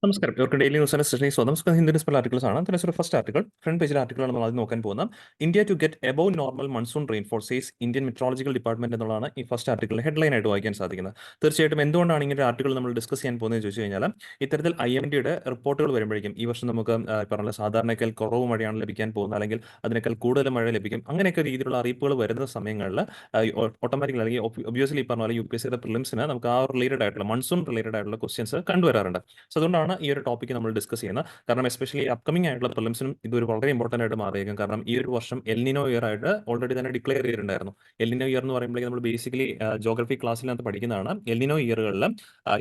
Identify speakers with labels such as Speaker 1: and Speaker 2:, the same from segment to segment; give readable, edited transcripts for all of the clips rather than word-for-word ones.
Speaker 1: നമസ്കാരം. ഇവർക്ക് ഡെയിലി ന്യൂസിന്റെ സെഷനിലേക്ക് സ്വാഗതം. ഹിന്ദു ന്യൂസ്പേപ്പർ ആർട്ടിക്കിൾസ് ആണ്. അതിനകത്ത് ഫസ്റ്റ് ആർട്ടിക്കിൾ ഫ്രണ്ട് പേജിലെ ആർട്ടിക്കിളാണ് നമ്മൾ ആദ്യം നോക്കാൻ പോകുന്നത്. India to get above normal monsoon rainfall says Indian metrological department എന്നുള്ളതാണ് ഈ ഫസ്റ്റ് ആർട്ടിക്കിളിൽ ഹെഡ്ലൈൻ ആയിട്ട് വായിക്കാൻ സാധിക്കുന്നത്. തീർച്ചയായിട്ടും എന്തുകൊണ്ടാണ് ഇങ്ങനെ ഒരു ആർട്ടിക്കിൾ നമ്മൾ ഡിസ്കസ് ചെയ്യാൻ പോകുന്നത് ചോദിച്ചു കഴിഞ്ഞാൽ ഇത്തരത്തിൽ IMDയുടെ റിപ്പോർട്ടുകൾ വരുമ്പോഴേക്കും ഈ വർഷം നമുക്ക് പറഞ്ഞ സാധാരണക്കാൽ കുറവ് മഴയാണ് ലഭിക്കാൻ പോകുന്നത്, അല്ലെങ്കിൽ അതിനേക്കാൾ കൂടുതൽ മഴ ലഭിക്കും, അങ്ങനെയൊക്കെ രീതിയിലുള്ള അറിയിപ്പുകൾ വരുന്ന സമയങ്ങളിൽ ഓട്ടോമാറ്റിക്കലി അല്ലെങ്കിൽ ഒബ്വിയസ്ലി പറഞ്ഞ പോലെ UPSCയുടെ പ്രിലിംസിന് നമുക്ക് ആ റിലേറ്റഡ് ആയിട്ടുള്ള മൺസൂൺ റിലേറ്റഡ് ആയിട്ടുള്ള ക്വസ്റ്റ്യൻസ് കണ്ടുവരാറുണ്ട്. സോ അതുകൊണ്ടാണ് ഈ ഒരു ടോപ്പിക്ക് നമ്മൾ ഡിസ്കസ് ചെയ്യുന്നത്. കാരണം എസ്പെഷ്യലി അപ്കമിംഗ് ആയിട്ടുള്ള പ്രിലിംസിനും ഇതൊരു വളരെ ഇമ്പോർട്ടൻ്റ് ആയിട്ട് മാറിയേക്കും. കാരണം ഈ ഒരു വർഷം എൽനിനോ ഇയർ ആയിട്ട് ഓൾറെഡി തന്നെ ഡിക്ലെയർ ചെയ്തിട്ടുണ്ടായിരുന്നു. എൽനിനോ ഇയർ എന്ന് പറയുമ്പോഴേക്കും നമ്മൾ ബേസിക്കലി ജോഗ്രഫി ക്ലാസ്സിനകത്ത് പഠിക്കുന്നതാണ്. എൽനിനോ ഇയറുകളിൽ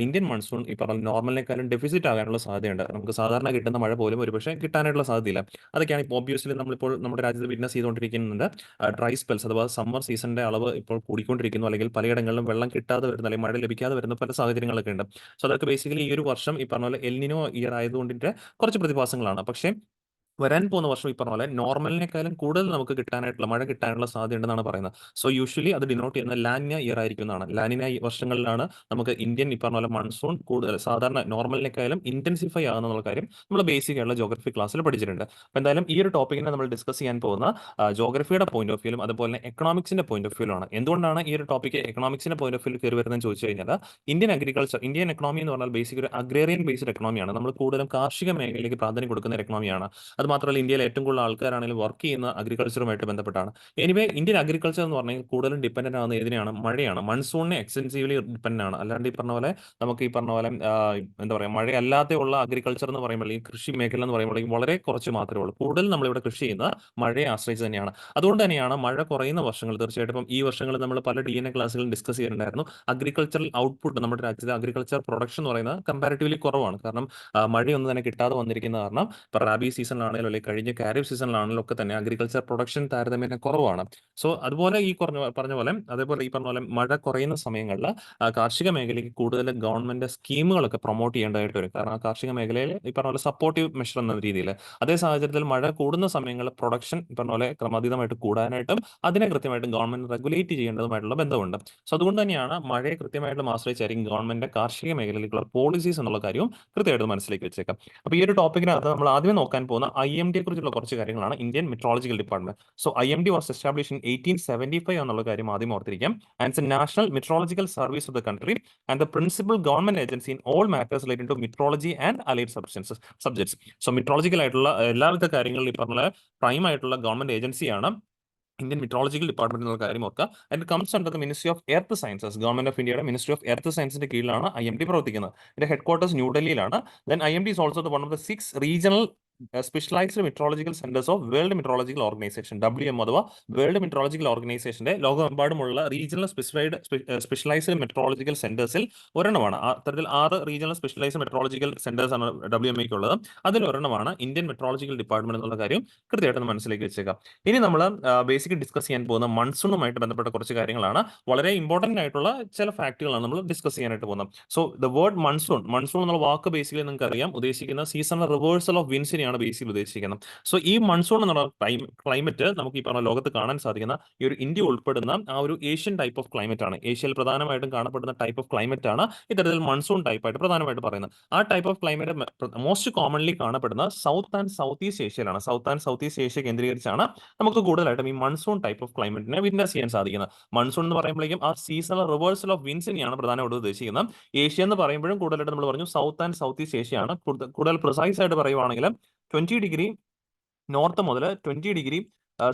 Speaker 1: ഇന്ത്യൻ മൺസൂൺ ഈ പറഞ്ഞ നോർമലിനേക്കാളും ഡെഫിസിറ്റ് ആകാനുള്ള സാധ്യതയുണ്ട്. നമുക്ക് സാധാരണ കിട്ടുന്ന മഴ പോലും ഒരുപക്ഷെ കിട്ടാനായിട്ടുള്ള സാധ്യതയില്ല. അതൊക്കെയാണ് ഇപ്പോൾ ഒബ്വിയസ്ലി നമ്മളിപ്പോൾ നമ്മുടെ രാജ്യത്ത് വിറ്റ്നസ് ചെയ്തുകൊണ്ടിരിക്കുന്നുണ്ട്. ഡ്രൈ സ്പെൽസ് അഥവാ സമ്മർ സീസണിന്റെ അളവ് ഇപ്പോൾ കൂടിക്കൊണ്ടിരിക്കുന്നു, അല്ലെങ്കിൽ പലയിടങ്ങളിലും വെള്ളം കിട്ടാതെ വരുന്ന അല്ലെങ്കിൽ മഴ ലഭിക്കാതെ വരുന്ന പല സാഹചര്യങ്ങളൊക്കെ ഉണ്ട്. സോ അതൊക്കെ ബേസിക്കലി ഈ ഒരു വർഷം ഈ പറഞ്ഞ പോലെ എൽനിനോ ഇയർ ആയതുകൊണ്ടിട്ട് കുറച്ച് പ്രതിഭാസങ്ങളാണ്. പക്ഷേ വരാൻ പോകുന്ന വർഷം ഈ പറഞ്ഞ പോലെ നോർമലിനേക്കാളും കൂടുതൽ നമുക്ക് കിട്ടാനായിട്ടുള്ള മഴ കിട്ടാനുള്ള സാധ്യത ഉണ്ടെന്നാണ് പറയുന്നത്. സോ യൂഷ്വലി അത് ഡിനോട്ട് ചെയ്യുന്ന ലാനിന ഇയർ ആയിരിക്കുന്നതാണ്. ലാനിന വർഷങ്ങളിലാണ് നമുക്ക് ഇന്ത്യൻ ഈ പറഞ്ഞ പോലെ മൺസൂൺ കൂടുതൽ സാധാരണ നോർമലിനേക്കാളും ഇന്റൻസിഫൈ ആകുന്നുള്ള കാര്യം നമ്മൾ ബേസിക് ആയിട്ടുള്ള ജോഗ്രഫി ക്ലാസ്സിൽ പഠിച്ചിട്ടുണ്ട്. അപ്പോൾ എന്തായാലും ഈ ഒരു ടോപ്പിക്കിനെ നമ്മൾ ഡിസ്കസ് ചെയ്യാൻ പോകുന്ന ജോഗ്രഫിയുടെ പോയിന്റ് ഓഫ് വ്യൂലും അതുപോലെ എക്കണോമിക്സിന്റെ പോയിന്റ് ഓഫ് വ്യൂലാണ്. എന്തുകൊണ്ടാണ് ഈ ഒരു ടോപ്പിക്ക് എക്കണോമിക്സിന്റെ പോയിന്റ് ഓഫ് വ്യൂ കയറി വരുന്നതെന്ന് ചോദിച്ചു കഴിഞ്ഞാൽ ഇന്ത്യൻ എക്കണോമി എന്ന് പറഞ്ഞാൽ ബേസിക് ഒരു അഗ്രേറിയൻ ബേസ്ഡ് എക്കണോമിയാണ്. നമ്മൾ കൂടുതലും കാർഷിക മേഖലയിലേക്ക് പ്രാധാന്യം കൊടുക്കുന്ന ഒരു എക്കണോമിയാണ്. അത് മാത്രമല്ല ഇന്ത്യയിൽ ഏറ്റവും കൂടുതൽ ആൾക്കാരാണെങ്കിലും വർക്ക് ചെയ്യുന്ന അഗ്രികൾച്ചറുമായിട്ട് ബന്ധപ്പെട്ടാണ്. എനിവേ ഇന്ത്യൻ അഗ്രികൾച്ചർ എന്ന് പറഞ്ഞാൽ കൂടുതലും ഡിപ്പെൻഡന്റ് ആവുന്ന ഏതിനാണ്? മഴയാണ്. മൺസൂണിനെ എക്സ്റ്റെൻസീവ്ലി ഡിപ്പെൻഡ് ആണ്. അല്ലാണ്ട് ഈ പറഞ്ഞ പോലെ നമുക്ക് ഈ പറഞ്ഞ പോലെ എന്താ പറയുക, മഴയല്ലാതെയുള്ള അഗ്രികൾച്ചർ എന്ന് പറയുമ്പോൾ ഈ കൃഷി മേഖല എന്ന് പറയുമ്പോൾ വളരെ കുറച്ച് മാത്രമേ ഉള്ളൂ. കൂടുതൽ നമ്മളിവിടെ കൃഷി ചെയ്യുന്നത് മഴയെ ആശ്രയിച്ച് തന്നെയാണ്. അതുകൊണ്ട് തന്നെയാണ് മഴ കുറയുന്ന വർഷങ്ങൾ തീർച്ചയായിട്ടും ഇപ്പം ഈ വർഷങ്ങളിൽ നമ്മൾ പല DNA ക്ലാസ്സുകളും ഡിസ്കസ് ചെയ്തിട്ടുണ്ടായിരുന്നു. അഗ്രികൾച്ചറൽ ഔട്ട്പുട്ട് നമ്മുടെ രാജ്യത്തെ അഗ്രികൾച്ചർ പ്രൊഡക്ഷൻ എന്ന് പറയുന്നത് കമ്പാരിറ്റീവ്ലി കുറവാണ്. കാരണം മഴയൊന്നും തന്നെ കിട്ടാതെ വന്നിരിക്കുന്ന കാരണം ഇപ്പോൾ റാബി സീസണിലാണെങ്കിലും അല്ലെങ്കിൽ കഴിഞ്ഞ ഖാരിഫ് സീസണിലാണെങ്കിലും ഒക്കെ തന്നെ അഗ്രികൾച്ചർ പ്രൊഡക്ഷൻ താരതമ്യേന കുറവാണ്. സോ അതുപോലെ ഈ പറഞ്ഞ പോലെ അതേപോലെ ഈ പറഞ്ഞ പോലെ മഴ കുറയുന്ന സമയങ്ങളിൽ കാർഷിക മേഖലയ്ക്ക് കൂടുതൽ ഗവൺമെന്റ് സ്കീമുകളൊക്കെ പ്രൊമോട്ട് ചെയ്യേണ്ടതായിട്ട് വരും. കാരണം ആ കാർഷിക മേഖലയിൽ ഈ പറഞ്ഞ പോലെ സപ്പോർട്ടീവ് മെഷർ എന്ന രീതിയിൽ അതേ സാഹചര്യത്തിൽ മഴ കൂടുന്ന സമയങ്ങളിൽ പ്രൊഡക്ഷൻ പറഞ്ഞ പോലെ ക്രമാതീതമായിട്ട് കൂടാനായിട്ടും അതിനെ കൃത്യമായിട്ടും ഗവൺമെന്റ് റെഗുലേറ്റ് ചെയ്യേണ്ടതുമായിട്ടുള്ള ബന്ധമുണ്ട്. സോ അതുകൊണ്ട് തന്നെയാണ് മഴയെ കൃത്യമായിട്ടും ആശ്രയിച്ചായിരിക്കും ഗവൺമെന്റ് കാർഷിക മേഖലയിലേക്കുള്ള പോളിസീസ് എന്നുള്ള കാര്യവും കൃത്യമായിട്ട് മനസ്സിലേക്ക് വെച്ചേക്കാം. അപ്പോൾ ഈ ഒരു ടോപ്പിക്കിനകത്ത് നമ്മൾ ആദ്യമേ നോക്കാൻ പോകുന്ന IMDയെ കുറിച്ചുള്ള കുറച്ച് കാര്യങ്ങളാണ്. Indian metrological department. So IMD was establish in 1875 എന്നുള്ള കാര്യം ആദ്യം ഓർത്തിരിക്കാം. And it's a national metrological service of the country and the principal government agency in all matters related to metrology and allied subjects. So metrological ആയിട്ടുള്ള എല്ലാവിധ കാര്യങ്ങളിലും ഈ പറഞ്ഞ prime ആയിട്ടുള്ള ഗവൺമെന്റ് ഏജൻസിയാണ് ഇന്ത്യൻ മെട്രോളജിക്കൽ ഡിപ്പാർട്ട്മെന്റ് എന്നുള്ള കാര്യം ഓർക്കുക. And comes under the ministry of earth sciences. Government of ഇന്ത്യയുടെ മിനിസ്ട്രി ഓഫ് എർത്ത് സയൻസിന്റെ കീഴിലാണ് IMD പ്രവർത്തിക്കുന്നത്. ഇതിന്റെ ഹെഡ് ക്വാർട്ടേഴ്സ് ന്യൂഡൽഹിയിലാണ്. Then IMD is also one of the 6 regional specialised meteorological centres of world meteorological organisation WM അഥവാ world meteorological ഓർഗനൈസേഷന്റെ ലോകമെമ്പാടുമുള്ള regional specialised meteorological സെന്റേഴ്സിൽ ഒരെണ്ണമാണ്. അത്തരത്തിൽ 6 റീജിയണൽ സ്പെഷ്യലൈസ്ഡ് മെട്രോളജിക്കൽ സെന്റേഴ്സ് ആണ് WMAക്ക് ഉള്ളത്. അതിൽ ഒരെണ്ണമാണ് ഇന്ത്യൻ മെട്രോളജിക്കൽ ഡിപ്പാർട്ട്മെന്റ് എന്നുള്ള കാര്യം കൃത്യമായിട്ട് മനസ്സിലേക്ക് വെച്ചേക്കാം. ഇനി നമ്മൾ ബേസിക്കലി ഡിസ്കസ് ചെയ്യാൻ പോകുന്ന മൺസൂണുമായിട്ട് ബന്ധപ്പെട്ട കുറച്ച് കാര്യങ്ങളാണ്. വളരെ ഇമ്പോർട്ടന്റ് ആയിട്ടുള്ള ചില ഫാക്ടുകളാണ് നമ്മൾ ഡിസ്കസ് ചെയ്യാനായിട്ട് പോകുന്നത്. സോ ദ വേർഡ് മൺസൂൺ എന്നുള്ള വാക്ക് ബേസിക്കലി നിങ്ങൾക്ക് അറിയാം, ഉദ്ദേശിക്കുന്ന സീസണൽ റിവേഴ്സൽ ഓഫ് വിൻസിനെയാണ് ബേസിക്കലി ഉദ്ദേശിക്കുന്നത്. സോ ഈ മൺസൂൺ എന്നുള്ള ക്ലൈമറ്റ് നമുക്ക് ഈ പറഞ്ഞ ലോകത്ത് കാണാൻ സാധിക്കുന്ന ഈ ഒരു ഇന്ത്യ ഉൾപ്പെടുന്ന ആ ഒരു ഏഷ്യൻ ടൈപ്പ് ഓഫ് ക്ലൈമറ്റ് ആണ്. ഏഷ്യയിൽ പ്രധാനമായിട്ടും കാണപ്പെടുന്ന ടൈപ്പ് ഓഫ് ക്ലൈമറ്റ് ആണ് ഇത്തരത്തിൽ മൺസൂൺ ടൈപ്പ് ആയിട്ട് പ്രധാനമായിട്ട് പറയുന്നത്. ആ type of climate most commonly കാണപ്പെടുന്ന സൗത്ത് ആൻഡ് സൗത്ത് ഈസ്റ്റ് ഏഷ്യയിലാണ്. South and south east Asia കേന്ദ്രീകരിച്ചാണ് നമുക്ക് കൂടുതലായിട്ടും ഈ മൺസൂൺ ടൈപ്പ് ഓഫ് ക്ലൈമറ്റിനെ വിറ്റ്നസ് ചെയ്യാൻ സാധിക്കുന്നത്. മൺസൂൺ എന്ന് പറയുമ്പോഴേക്കും ആ സീസണൽ റിവേഴ്സൽ ഓഫ് വിൻസിനെയാണ് പ്രധാനമായിട്ട് ഉദ്ദേശിക്കുന്നത്. ഏഷ്യ എന്ന് പറയുമ്പോഴും കൂടുതലായിട്ട് നമ്മൾ പറഞ്ഞു സൗത്ത് ആൻഡ് സൗത്ത് ഈസ്റ്റ് ഏഷ്യയാണ്. കൂടുതൽ പ്രിസൈസ് ആയിട്ട് പറയുവാണെങ്കിൽ 20 ഡിഗ്രി നോർത്ത് മുതൽ 20 ഡിഗ്രി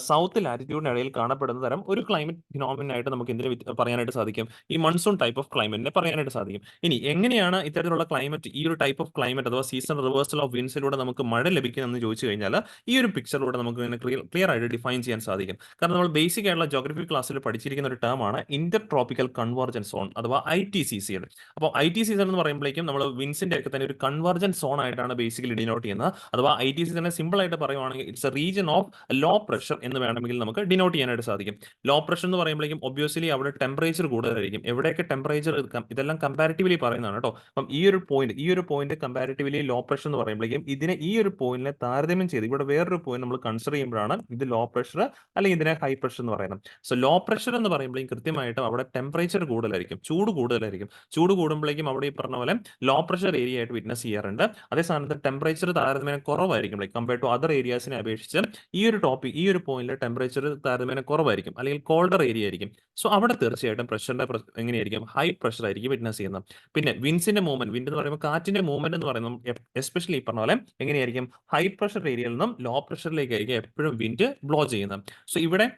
Speaker 1: സൗത്ത് ലാറ്റിറ്റ്യൂഡിന് ഇടയിൽ കാണപ്പെടുന്ന തരം ഒരു ക്ലൈമറ്റ് ഫിനോമിനായിട്ട് നമുക്ക് എന്തിനു പറയാനായിട്ട് സാധിക്കും? ഈ മൺസൂൺ ടൈപ്പ് ഓഫ് ക്ലൈമറ്റിനെ പറയാനായിട്ട് സാധിക്കും. ഇനി എങ്ങനെയാണ് ഇത്തരത്തിലുള്ള ക്ലൈമറ്റ്, ഈ ഒരു ടൈപ്പ് ഓഫ് ക്ലൈമറ്റ് അഥവാ സീസൺ റിവേഴ്സൽ ഓഫ് വിൻസിലൂടെ നമുക്ക് മഴ ലഭിക്കുന്നതെന്ന് ചോദിച്ചു കഴിഞ്ഞാൽ ഈ ഒരു പിക്ചറിലൂടെ നമുക്ക് ഇങ്ങനെ ക്ലിയർ ആയിട്ട് ഡിഫൈൻ ചെയ്യാൻ സാധിക്കും. കാരണം നമ്മൾ ബേസിക് ആയിട്ടുള്ള ജോഗ്രഫി ക്ലാസ്സിൽ പഠിച്ചിരിക്കുന്ന ഒരു ടേം ആണ് ഇന്റർ ട്രോപ്പിക്കൽ കൺവർജൻസ് സോൺ അഥവാ ITCC. അപ്പോൾ ITCC എന്ന് പറയുമ്പോഴേക്കും നമ്മൾ വിൻസിന്റെ ഒക്കെ തന്നെ ഒരു കൺവർജൻസ് സോൺ ആയിട്ടാണ് ബേസിക്കലി ഡിനോട്ട് ചെയ്യുന്നത്. അഥവാ ITCC തന്നെ സിമ്പിൾ ആയിട്ട് പറയുവാണെങ്കിൽ it's a region of low pressure എന്ന് വേണമെങ്കിൽ നമുക്ക് ഡിനോട്ട് ചെയ്യാനായിട്ട് സാധിക്കും. ലോ പ്രഷർ എന്ന് പറയുമ്പോഴേക്കും ഒബ്വിയസ്ലി അവിടെ ടെമ്പറേച്ചർ കൂടുതലായിരിക്കും. എവിടെയൊക്കെ ടെമ്പറേച്ചർ ഇതെല്ലാം കമ്പാരിറ്റീവ്ലി പറയുന്നതാണ് കേട്ടോ. അപ്പം ഈ ഒരു പോയിന്റ് കമ്പാരിറ്റീവ്ലി ലോ പ്രഷർ എന്ന് പറയുമ്പോഴേക്കും ഇതിനെ ഈ ഒരു പോയിന്റിനെ താരതമ്യം ചെയ്ത് ഇവിടെ വേറൊരു പോയിന്റ് നമ്മൾ കൺസിഡർ ചെയ്യുമ്പോഴാണ് ഇത് ലോ പ്രഷർ അല്ലെങ്കിൽ ഇതിനെ ഹൈ പ്രഷർ എന്ന് പറയുന്നത്. സോ ലോ പ്രഷർ എന്ന് പറയുമ്പോഴേക്കും കൃത്യമായിട്ടും അവിടെ ടെമ്പറേച്ചർ കൂടുതലായിരിക്കും, ചൂട് കൂടുതലായിരിക്കും. ചൂട് കൂടുമ്പോഴേക്കും അവിടെ ഈ പറഞ്ഞ പോലെ ലോ പ്രഷർ ഏരിയ ആയിട്ട് വിറ്റ്നസ് ചെയ്യാറുണ്ട്. അതേ സ്ഥാനത്ത് ടെമ്പറേച്ചർ താരതമ്യേന കുറവായിരിക്കും, ലൈക്ക് കമ്പയർഡ് ടു അതർ ഏരിയാസിനെ അപേക്ഷിച്ച് ഈ ഒരു പോയിന്റിൽ ടെമ്പറേച്ചർ താരതമ്യേന കുറവായിരിക്കും അല്ലെങ്കിൽ കോൾഡർ ഏരിയ ആയിരിക്കും. സോ അവിടെ തീർച്ചയായിട്ടും പ്രഷറിന്റെ എങ്ങനെയായിരിക്കും, ഹൈ പ്രഷർ ആയിരിക്കും വിറ്റ്നസ് ചെയ്യുന്നത്. പിന്നെ വിൻസിന്റെ മൂവ്മെന്റ്, വിൻഡ് എന്ന് പറയുമ്പോൾ കാറ്റിന്റെ മൂവ്മെന്റ് എന്ന് പറയുന്നത് എസ്പെഷ്യലി ഈ പറഞ്ഞ പോലെ എങ്ങനെയായിരിക്കും, ഹൈ പ്രഷർ ഏരിയയിൽ നിന്നും ലോ പ്രഷറിലേക്കായിരിക്കും എപ്പോഴും വിൻഡ് ബ്ലോ ചെയ്യുന്നത്. സോ ഇവിടെ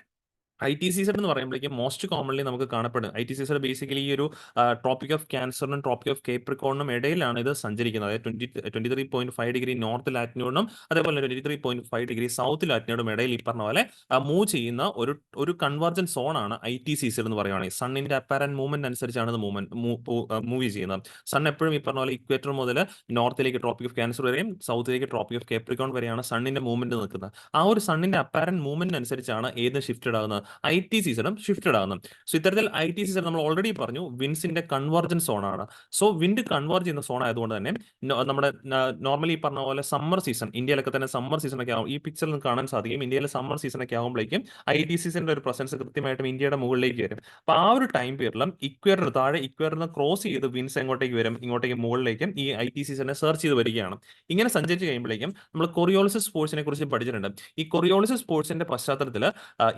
Speaker 1: ITCZ എന്ന് പറയുമ്പോഴേക്കും മോസ്റ്റ് കോമൺലി നമുക്ക് കാണപ്പെടും. ITCZ ബേസിക്കലി ഈ ഒരു ട്രോപ്പിക് ഓഫ് ക്യാൻസറിനും ട്രോപ്പിക് ഓഫ് കേപ്രിക്കോണിനും ഇടയിലാണ് ഇത് സഞ്ചരിക്കുന്നത്. അതായത് 23.5 നോർത്ത് ലാറ്റിറ്റ്യൂഡിനും അതേപോലെ 23.5 സൗത്ത് ലാറ്റിറ്റ്യൂഡിനും ഇടയിൽ ഈ പറഞ്ഞ പോലെ മൂവ് ചെയ്യുന്ന ഒരു കൺവർജൻ സോൺ ആണ് ITCZ എന്ന് പറയുകയാണെങ്കിൽ. സണ്ണിന്റെ അപ്പാരന്റ് മൂവ്മെന്റ് അനുസരിച്ചാണ് ഇത് മൂവ് ചെയ്യുന്നത്. സൺ എപ്പോഴും ഈ പറഞ്ഞ പോലെ ഇക്വേറ്റർ മുതൽ നോർത്തിലേക്ക് ട്രോപ്പിക് ഓഫ് ക്യാൻസർ വരെയും സൗത്തിലേക്ക് ട്രോപ്പിക് ഓഫ് കേപ്രിക്കോൺ വരെയാണ് സണ്ണിന്റെ മൂവ്മെന്റ് നിൽക്കുന്നത്. ആ ഒരു സണ്ണിന്റെ അപ്പാരന്റ് മൂവ്മെന്റ് അനുസരിച്ചാണ് ഏത് ഷിഫ്റ്റഡ് ആകുന്നത്, ITCZ ഷിഫ്റ്റഡ് ആകുന്നത്. സോ ഇത്തരത്തിൽ ITCZ നമ്മൾ ഓൾറെഡി പറഞ്ഞു വിൻസിന്റെ കൺവർജൻ സോൺ ആണ്. സോ വിൻഡ് കൺവേർജ് ചെയ്യുന്ന സോൺ ആയതുകൊണ്ട് തന്നെ നമ്മുടെ നോർമലി പറഞ്ഞ പോലെ സമ്മർ സീസൺ, ഇന്ത്യയിലൊക്കെ തന്നെ സമ്മർ സീസൺ ഒക്കെ ആകും, ഈ പിക്ചറിൽ നിന്ന് കാണാൻ സാധിക്കും. ഇന്ത്യയിലെ സമ്മർ സീസൺ ഒക്കെ ആകുമ്പോഴേക്കും ITCZന്റെ ഒരു പ്രസൻസ് കൃത്യമായിട്ടും ഇന്ത്യയുടെ മുകളിലേക്ക് വരും. അപ്പൊ ആ ഒരു ടൈം പീരിയഡിലും ഇക്വേറ്ററിന് ക്രോസ് ചെയ്ത് വിൻസ് എങ്ങോട്ടേക്ക് വരും, ഇങ്ങോട്ടേക്ക് മുകളിലേക്കും ഈ ITCZനെ സെർച്ച് ചെയ്ത് വരികയാണ്. ഇങ്ങനെ സഞ്ചരിച്ച് കഴിയുമ്പോഴേക്കും നമ്മൾ കൊറിയോളിസിസ് ഫോഴ്സിനെ കുറിച്ച് പഠിച്ചിട്ടുണ്ട്. ഈ കൊറിയോളിസിസ് ഫോഴ്സിന്റെ പശ്ചാത്തലത്തിൽ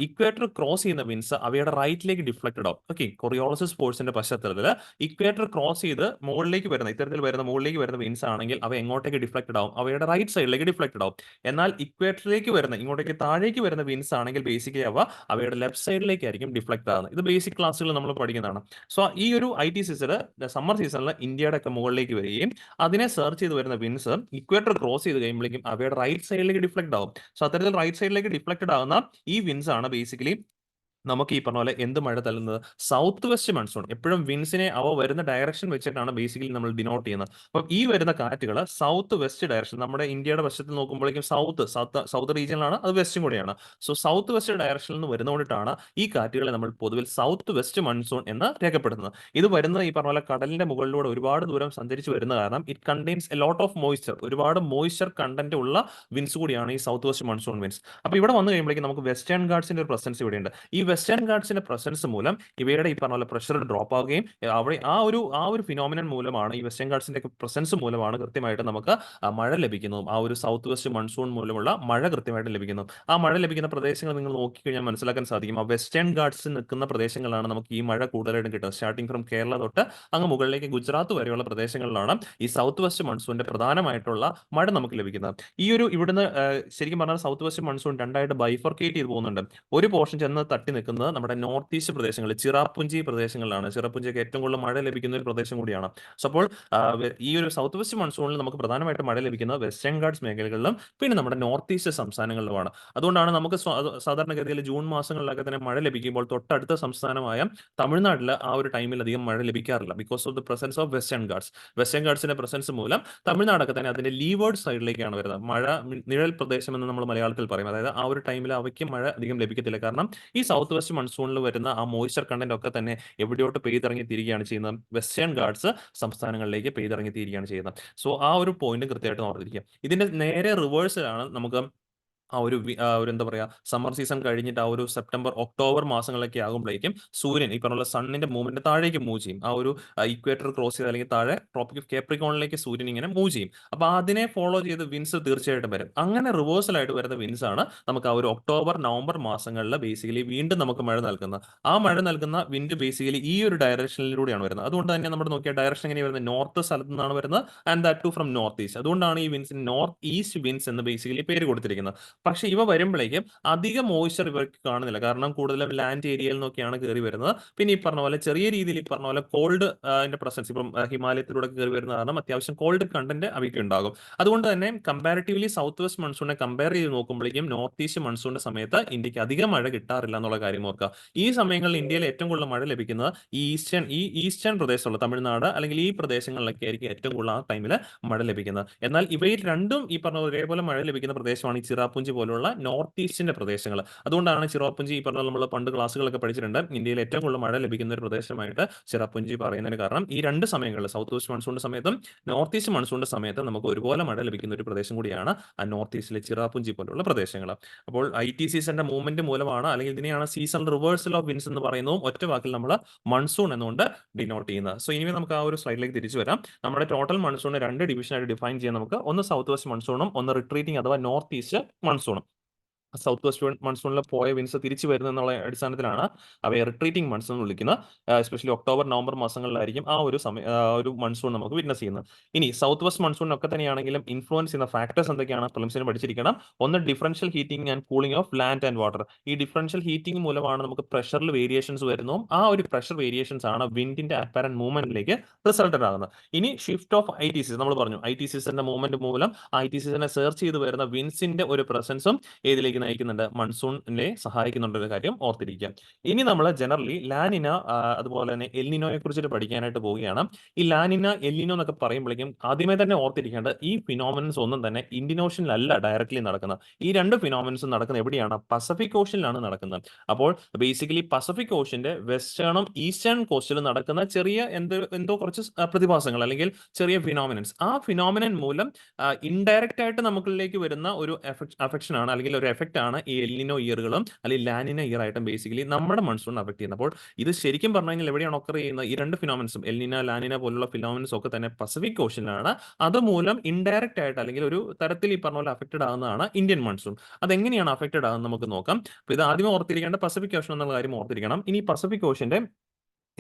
Speaker 1: ഇക്വേറ്റർ ക്രോസ് ചെയ്യുന്ന വിൻസ് അവയുടെ റൈറ്റിലേക്ക് ഡിഫ്ലക്റ്റഡ് ആവും. ഓക്കെ, കൊറിയോളിസിസ് ഫോഴ്സിന്റെ പശ്ചാത്തലത്തിൽ ഇക്വേറ്റർ ക്രോസ് ചെയ്ത് മുകളിലേക്ക് വരുന്ന വിൻസ് ആണെങ്കിൽ അവ എങ്ങോട്ടേക്ക് ഡിഫ്ലക്റ്റഡ് ആവും, അവയുടെ റൈറ്റ് സൈഡിലേക്ക് ഡിഫ്ലക്റ്റഡ് ആവും. എന്നാൽ ഇങ്ങോട്ടേക്ക് താഴേക്ക് വരുന്ന വിൻസ് ആണെങ്കിൽ ബേസിക്കലി അവയുടെ ലെഫ്റ്റ് സൈഡിലേക്കായിരിക്കും ഡിഫ്ലക്റ്റ് ആകുന്നത്. ഇത് ബേസിക് ക്ലാസ്സുകൾ നമ്മൾ പഠിക്കുന്നതാണ്. സോ ഈ ഒരു ITCZ സമ്മർ സീസണിൽ ഇന്ത്യയുടെ ഒക്കെ മുകളിലേക്ക് വരികയും അതിനെ സെർച്ച് ചെയ്ത് വരുന്ന വിൻസ് ഇക്വേറ്റർ ക്രോസ് ചെയ്ത് കഴിയുമ്പോഴേക്കും അവയുടെ റൈറ്റ് സൈഡിലേക്ക് ഡിഫ്ലക്റ്റ് ആവും. സോ അത്തരത്തിൽ റൈറ്റ് സൈഡിലേക്ക് ഡിഫ്ലക്റ്റഡ് ആകുന്ന ഈ വിൻസ് ആണ് ബേസിക്കലി നമുക്ക് ഈ പറഞ്ഞ പോലെ എന്ത് മഴ തള്ളുന്നത്, സൗത്ത് വെസ്റ്റ് മൺസൂൺ. എപ്പോഴും വിൻസിനെ അവ വരുന്ന ഡയറക്ഷൻ വെച്ചിട്ടാണ് ബേസിക്കലി നമ്മൾ ഡിനോട്ട് ചെയ്യുന്നത്. അപ്പം ഈ വരുന്ന കാറ്റുകൾ സൗത്ത് വെസ്റ്റ് ഡയറക്ഷൻ, നമ്മുടെ ഇന്ത്യയുടെ വശത്തിൽ നോക്കുമ്പോഴേക്കും സൗത്ത് റീജിയനിലാണ്, അത് വെസ്റ്റും കൂടിയാണ്. സോ സൗത്ത് വെസ്റ്റ് ഡയറക്ഷനിൽ നിന്ന് വരുന്നതുകൊണ്ടിട്ടാണ് ഈ കാറ്റുകളെ നമ്മൾ പൊതുവിൽ സൗത്ത് വെസ്റ്റ് മൺസൂൺ എന്ന് രേഖപ്പെടുത്തുന്നത്. ഇത് വരുന്നത് ഈ പറഞ്ഞ പോലെ കടലിന്റെ മുകളിലൂടെ ഒരുപാട് ദൂരം സഞ്ചരിച്ച് വരുന്ന കാരണം it contains a lot of moisture, ഒരുപാട് മോയ്സ്ചർ കണ്ടന്റ് ഉള്ള വിൻസ് കൂടിയാണ് ഈ സൗത്ത് വെസ്റ്റ് മൺസൂൺ വിൻസ്. അപ്പൊ ഇവിടെ വന്നു കഴിയുമ്പോഴേക്കും നമുക്ക് വെസ്റ്റേൺ ഗാർഡ്സിന്റെ ഒരു പ്രസൻസ് ഇവിടെയുണ്ട്. ഈ വെസ്റ്റേൺ ഗാർഡ്സിന്റെ പ്രസൻസ് മൂലം ഇവയുടെ ഈ പറഞ്ഞ പോലെ പ്രഷർ ഡ്രോപ്പ് ആവുകയും അവിടെ ആ ഒരു ഫിനോമിനൻ മൂലമാണ്, ഈ വെസ്റ്റേൺ ഗാർഡ്സിന്റെ പ്രസൻസ് മൂലമാണ് കൃത്യമായിട്ട് നമുക്ക് മഴ ലഭിക്കുന്നതും ആ ഒരു സൗത്ത് വെസ്റ്റ് മൺസൂൺ മൂലമുള്ള മഴ കൃത്യമായിട്ട് ലഭിക്കുന്നു. ആ മഴ ലഭിക്കുന്ന പ്രദേശങ്ങൾ നിങ്ങൾ നോക്കിക്കഴിഞ്ഞാൽ മനസ്സിലാക്കാൻ സാധിക്കും. ആ വെസ്റ്റേൺ ഗാർഡ്സ് നിൽക്കുന്ന പ്രദേശങ്ങളാണ് നമുക്ക് ഈ മഴ കൂടുതലായിട്ടും കിട്ടുന്നത്. സ്റ്റാർട്ടിംഗ് ഫ്രം കേരള തൊട്ട് അങ്ങ് മുകളിലേക്ക് ഗുജറാത്ത് വരെയുള്ള പ്രദേശങ്ങളിലാണ് ഈ സൗത്ത് വെസ്റ്റ് മൺസൂണിന്റെ പ്രധാനമായിട്ടുള്ള മഴ നമുക്ക് ലഭിക്കുന്നത്. ഇവിടുന്ന് ശരിക്കും പറഞ്ഞാൽ സൗത്ത് വെസ്റ്റ് മൺസൂൺ രണ്ടായിട്ട് ബൈഫർക്കേറ്റ് ചെയ്ത് പോകുന്നുണ്ട്. ഒരു പോർഷൻ ചെന്ന് തട്ടി നിൽക്കുന്നത് നമ്മുടെ നോർത്ത് ഈസ്റ്റ് പ്രദേശങ്ങളിൽ, ചിറാപുഞ്ചി പ്രദേശങ്ങളിലാണ്. ചിറാപുഞ്ചിയൊക്കെ ഏറ്റവും കൂടുതൽ മഴ ലഭിക്കുന്ന ഒരു പ്രദേശം കൂടിയാണ്. സോ അപ്പോൾ ഈ ഒരു സൗത്ത് വെസ്റ്റ് മൺസൂണിൽ നമുക്ക് പ്രധാനമായിട്ട് മഴ ലഭിക്കുന്നത് വെസ്റ്റേൺ ഗാർഡ്സ് മേഖലകളിലും പിന്നെ നമ്മുടെ നോർത്ത് ഈസ്റ്റ് സംസ്ഥാനങ്ങളിലുമാണ്. അതുകൊണ്ടാണ് നമുക്ക് സാധാരണഗതിയിൽ ജൂൺ മാസങ്ങളിലൊക്കെ തന്നെ മഴ ലഭിക്കുമ്പോൾ തൊട്ടടുത്ത സംസ്ഥാനമായ തമിഴ്നാട്ടിൽ ആ ഒരു ടൈമിൽ അധികം മഴ ലഭിക്കാറില്ല, because of the presence of western Ghats. Western ഗാർഡ്സിന്റെ പ്രസൻസ് മൂലം തമിഴ്നാടൊക്കെ തന്നെ അതിന്റെ ലീവേർഡ് സൈഡിലേക്കാണ് വരുന്നത്. മഴ നിഴൽ പ്രദേശം എന്ന് നമ്മൾ മലയാളത്തിൽ പറയും. അതായത് ആ ഒരു ടൈമിൽ അവയ്ക്ക് മഴ അധികം ലഭിക്കത്തില്ല. കാരണം ഈ സൗത്ത് വെസ്റ്റ് മൺസൂണിൽ വരുന്ന ആ മോയ്സ്ചർ കണ്ടന്റ് ഒക്കെ തന്നെ എവിടെയോട്ട് പെയ്തിറങ്ങി തിരികെയാണ് ചെയ്യുന്നത്, വെസ്റ്റേൺ ഗാർഡ്സ് സംസ്ഥാനങ്ങളിലേക്ക് പെയ്തിറങ്ങി തിരികെയാണ് ചെയ്യുന്നത്. സോ ആ ഒരു പോയിന്റ് കൃത്യമായിട്ട് ഓർത്തിരിക്കുക. ഇതിന്റെ നേരെ റിവേഴ്സിലാണ് നമുക്ക് ഒരു എന്താ പറയാ, സമ്മർ സീസൺ കഴിഞ്ഞിട്ട് ആ ഒരു സെപ്റ്റംബർ ഒക്ടോബർ മാസങ്ങളിലൊക്കെ ആകുമ്പോഴേക്കും സൂര്യൻ ഈ പറഞ്ഞ സണ്ണിന്റെ മൂവ്മെന്റ് താഴേക്ക് മൂവ് ചെയ്യും. ആ ഒരു ഇക്വേറ്റർ ക്രോസ് ചെയ്ത് അല്ലെങ്കിൽ താഴെ ട്രോപ്പിക് ഓഫ് കേപ്രിക്കോണിലേക്ക് സൂര്യൻ ഇങ്ങനെ മൂവ് ചെയ്യും. അപ്പൊ അതിനെ ഫോളോ ചെയ്ത് വിൻസ് തീർച്ചയായിട്ടും വരും. അങ്ങനെ റിവേഴ്സൽ ആയിട്ട് വരുന്ന വിൻസ് ആണ് നമുക്ക് ആ ഒരു ഒക്ടോബർ നവംബർ മാസങ്ങളിൽ ബേസിക്കലി വീണ്ടും നമുക്ക് മഴ നൽകുന്നത്. ആ മഴ നൽകുന്ന വിൻഡ് ബേസിക്കലി ഈ ഒരു ഡയറക്ഷനിലൂടെയാണ് വരുന്നത്. അതുകൊണ്ട് തന്നെ നമ്മുടെ നോക്കിയ ഡയറക്ഷൻ എങ്ങനെ വരുന്നത്, നോർത്ത് സ്ഥലത്ത് നിന്നാണ് വരുന്നത്, and that to from north east. അതുകൊണ്ടാണ് ഈ വിൻസിന് നോർത്ത് ഈസ്റ്റ് വിൻസ് എന്ന് ബേസിക്കലി പേര് കൊടുത്തിരിക്കുന്നത്. പക്ഷെ ഇവ വരുമ്പോഴേക്കും അധികം മോയ്സ്ചർ ഇവർക്ക് കാണുന്നില്ല, കാരണം കൂടുതലും ലാൻഡ് ഏരിയയിൽ നിന്നൊക്കെയാണ് കയറി വരുന്നത്. പിന്നെ ഈ പറഞ്ഞ പോലെ ചെറിയ രീതിയിൽ ഈ പറഞ്ഞ പോലെ കോൾഡ് പ്രസൻസ് ഇപ്പം ഹിമാലയത്തിലൂടെ കയറി വരുന്ന കാരണം അത്യാവശ്യം കോൾഡ് കണ്ടന്റ് അവയ്ക്ക് ഉണ്ടാകും. അതുകൊണ്ട് തന്നെ കമ്പാരിറ്റീവ്ലി സൗത്ത് വെസ്റ്റ് മൺസൂണിനെ കമ്പയർ ചെയ്ത് നോക്കുമ്പോഴേക്കും നോർത്ത് ഈസ്റ്റ് മൺസൂണിന്റെ സമയത്ത് ഇന്ത്യക്ക് അധികം മഴ കിട്ടാറില്ല എന്നുള്ള കാര്യം ഓർക്കുക. ഈ സമയങ്ങളിൽ ഇന്ത്യയിൽ ഏറ്റവും കൂടുതൽ മഴ ലഭിക്കുന്നത് ഈ ഈസ്റ്റേൺ പ്രദേശത്തുള്ള തമിഴ്നാട് അല്ലെങ്കിൽ ഈ പ്രദേശങ്ങളിലൊക്കെ ആയിരിക്കും ഏറ്റവും കൂടുതൽ ആ ടൈമിൽ മഴ ലഭിക്കുന്നത്. എന്നാൽ ഇവയിൽ രണ്ടും ഈ പറഞ്ഞ ഒരേപോലെ മഴ ലഭിക്കുന്ന പ്രദേശമാണ് ഈ ചിറാപുഞ്ചി ചിറാപുഞ്ചി പോലുള്ള നോർത്ത് ഈസ്റ്റിന്റെ പ്രദേശങ്ങൾ. അതുകൊണ്ടാണ് ചിറാപുഞ്ചി ഈ പറഞ്ഞ നമ്മൾ പണ്ട് ക്ലാസ്സുകളൊക്കെ പഠിച്ചിട്ടുണ്ട്, ഇന്ത്യയിൽ ഏറ്റവും കൂടുതൽ മഴ ലഭിക്കുന്ന ഒരു പ്രദേശമായിട്ട് ചിറാപുഞ്ചി പറയുന്നതിന് കാരണം ഈ രണ്ട് സമയങ്ങളിൽ സൗത്ത് വെസ്റ്റ് മൺസൂണിന്റെ സമയത്തും നോർത്ത് ഈസ്റ്റ് മൺസൂണിന്റെ സമയത്തും നമുക്ക് ഒരുപോലെ മഴ ലഭിക്കുന്ന ഒരു പ്രദേശം കൂടിയാണ് ആ നോർത്ത് ഈസ്റ്റിലെ ചിറാപുഞ്ചി പോലുള്ള പ്രദേശങ്ങൾ. അപ്പോൾ IT സീസണിന്റെ മൂവ്മെന്റ് മൂലമാണ്, അല്ലെങ്കിൽ ഇതിനെയാണ് സീസൺ റിവേഴ്സൽ ഓഫ് വിൻസ് എന്ന് പറയുന്നതും ഒറ്റ വാക്കിൽ നമ്മൾ മൺസൂൺ എന്നുകൊണ്ട് ഡിനോട്ട് ചെയ്യുന്നത്. സോ ഇനി നമുക്ക് ആ ഒരു സ്ലൈഡിലേക്ക് തിരിച്ചു വരാം. നമ്മുടെ ടോട്ടൽ മൺസൂണിനെ രണ്ട് ഡിവിഷനായിട്ട് ഡിഫൈൻ ചെയ്യാൻ നമുക്ക്, ഒന്ന് സൗത്ത് വെസ്റ്റ് മൺസൂണും ഒന്ന് റിട്രീറ്റിംഗ് അഥവാ നോർത്ത് ഈസ്റ്റ് മൺസൂണും. സൗത്ത് വെസ്റ്റ് മൺസൂണിൽ പോയ വിൻസ് തിരിച്ചു വരുന്ന എന്നുള്ള അടിസ്ഥാനത്തിലാണ് അവയെ റിട്രീറ്റിംഗ് മൺസൂൺ എന്ന് വിളിക്കുന്നത്. എസ്പെഷ്യലി ഒക്ടോബർ നവംബർ മാസങ്ങളിലായിരിക്കും ആ ഒരു മൺസൂൺ നമുക്ക് വിറ്റ്നസ് ചെയ്യുന്നത്. ഇനി സൗത്ത് വെസ്റ്റ് മൺസൂണിനൊക്കെ തന്നെയാണെങ്കിലും ഇൻഫ്ലുവൻസ് ചെയ്യുന്ന ഫാക്ടേഴ്സ് എന്തൊക്കെയാണ് പ്രിലിംസിന് പഠിച്ചിരിക്കണം. ഒന്ന് differential heating and cooling of land and water. ഈ ഡിഫറൻഷ്യൽ ഹീറ്റിംഗ് മൂലമാണ് നമുക്ക് പ്രഷറിൽ വേരിയേഷൻസ് വരുന്നതും ആ ഒരു പ്രഷർ വേരിയേഷൻസ് ആണ് വിൻഡിന്റെ അപ്പാരന്റ് മൂവ്മെന്റിലേക്ക് റിസൾട്ടഡ് ആകുന്നത്. ഇനി ഷിഫ്റ്റ് ഓഫ് ITCs നമ്മൾ പറഞ്ഞു, ITCsന്റെ മൂവ്മെന്റ് മൂലം ITCസിനെ സെർച്ച് ചെയ്ത് വരുന്ന വിൻസിന്റെ ഒരു പ്രസൻസും ഏതിലേക്ക് നയിക്കുന്നുണ്ട്, മൺസൂണിനെ സഹായിക്കുന്നുണ്ട് എന്ന കാര്യം ഓർത്തിരിക്കുക. ഇനി നമ്മൾ ജനറലി ലാനിന അതുപോലെ തന്നെ എൽനിനോയെ കുറിച്ചിട്ട് പഠിക്കാനായിട്ട് പോവുകയാണ്. ഈ ലാനിന എൽനിനോ എന്നൊക്കെ പറയുമ്പോഴേക്കും ആദ്യമേ തന്നെ ഓർത്തിരിക്കേണ്ടത് ഈ ഫിനോമിനൻസ് ഒന്നും തന്നെ ഇന്ത്യൻ ഓഷനിലല്ല ഡയറക്ട്ലി നടക്കുന്നത്. ഈ രണ്ട് ഫിനോമിനൻസും നടക്കുന്നത് എവിടെയാണ്, പസഫിക് ഓഷനിലാണ് നടക്കുന്നത്. അപ്പോൾ ബേസിക്കലി പസഫിക് ഓഷന്റെ വെസ്റ്റേണും ഈസ്റ്റേൺ കോസ്റ്റിലും നടക്കുന്ന ചെറിയ എന്തോ കുറച്ച് പ്രതിഭാസങ്ങൾ അല്ലെങ്കിൽ ചെറിയ ഫിനോമിനൻസ്, ആ ഫിനോമിനൻ മൂലം ഇൻഡയറക്റ്റ് ആയിട്ട് നമുക്കിലേക്ക് വരുന്ന ഒരു അഫക്ഷൻ ആണ്, അല്ലെങ്കിൽ ഒരു എഫക്റ്റ് ആണ് ഈ എൽനിനോ ഇയറുകളും അല്ലെങ്കിൽ ലാനിന ഇയർ ആയിട്ടും ബേസിക്കലി നമ്മുടെ മൺസൂൺ അഫക്ട് ചെയ്യുന്നത്. അപ്പോൾ ഇത് ശരിക്കും പറഞ്ഞു കഴിഞ്ഞാൽ എവിടെയാണ് ഒക്കർ ചെയ്യുന്നത്, ഈ രണ്ട് ഫിനോമിനൻസും എൽനിന ലാനിന പോലുള്ള ഫിനോമിനൻസ് ഒക്കെ തന്നെ പസഫിക് ഓഷനിലാണ്. അതുമൂലം ഇൻഡയറക്റ്റ് ആയിട്ട് അല്ലെങ്കിൽ ഒരു തരത്തിൽ ഈ പറഞ്ഞ പോലെ അഫക്റ്റഡ് ആകുന്നതാണ് ഇന്ത്യൻ മൺസൂൺ. അതെങ്ങനെയാണ് അഫക്റ്റഡ് ആകുന്നത് നമുക്ക് നോക്കാം. അപ്പോൾ ഇത് ആദ്യമേ ഓർത്തിരിക്കേണ്ട പസഫിക് ഓഷൻ എന്നുള്ള കാര്യം ഓർത്തിരിക്കണം. ഇനി പസഫിക് ഓഷന്റെ